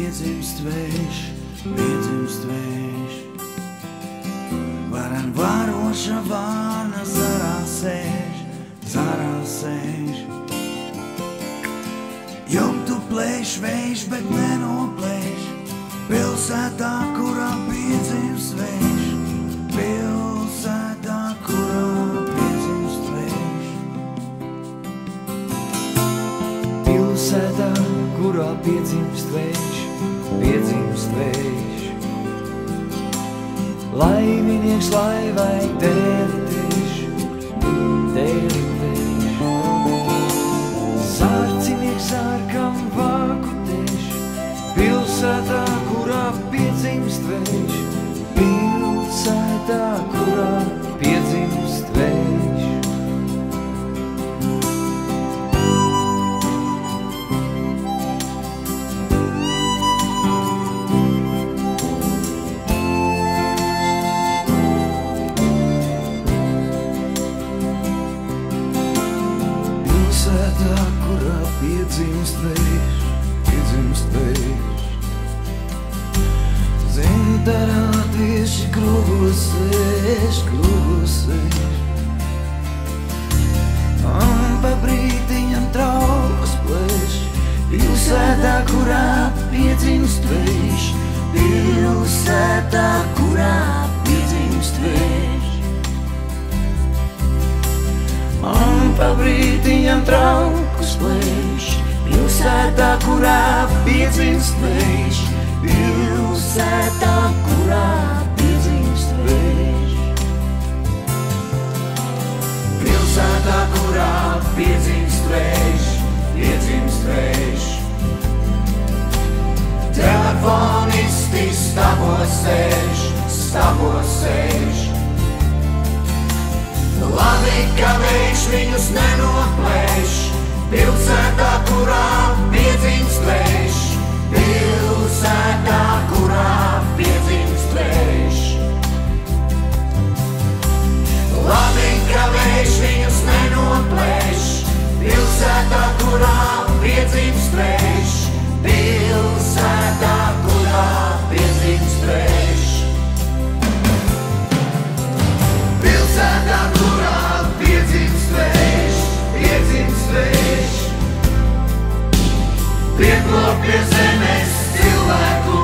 piedzimst vējš, piedzimst vējš. Varen varoša vārna zarā sēž, zarā sēž. Jumtu plēš vējš, bet nenoplēš, pilsētā, kurā piedzimst vējš, pilsētā, kurā piedzimst vējš. Pilsētā, kurā piedzimst vējš, piedzimst vējš. Laiminieks laivai tēlitēš, tēlitēš. Sārcinieks sārkam vākutēš, pilsētā, kurā piedzimst vējš, pilsētā, kurā piedzimst vējš. Pilsētā, kurā piedzimst vējš, piedzimst vējš. Zintarā tieši krūgos sēž, krūgos sēž. Un pa brītiņam traukas plēš, pilsētā, kurā piedzimst vējš, pilsētā, kurā piedzimst vējš. Un pa brītiņam traukas plēš, pilsētā, kurā piedzimst vējš, pilsētā, kurā piedzimst vējš. Pilsētā, kurā piedzimst vējš, piedzimst vējš. Telefonisti stabos sēž, stabos sēž. Labi, ka vējš viņus nenoplēš, pilsētā, kurā piedzimst vējš, pilsētā, kurā piedzimst vējš. Labi, ka vējš viņus nenoplēš, pilsētā, kurā piedzimst vējš, pilsētā, kurā piedzimst vējš. Pilsētā, kurā piedzimst vējš, piedzimst vējš. Pieklop pie zemes cilvēku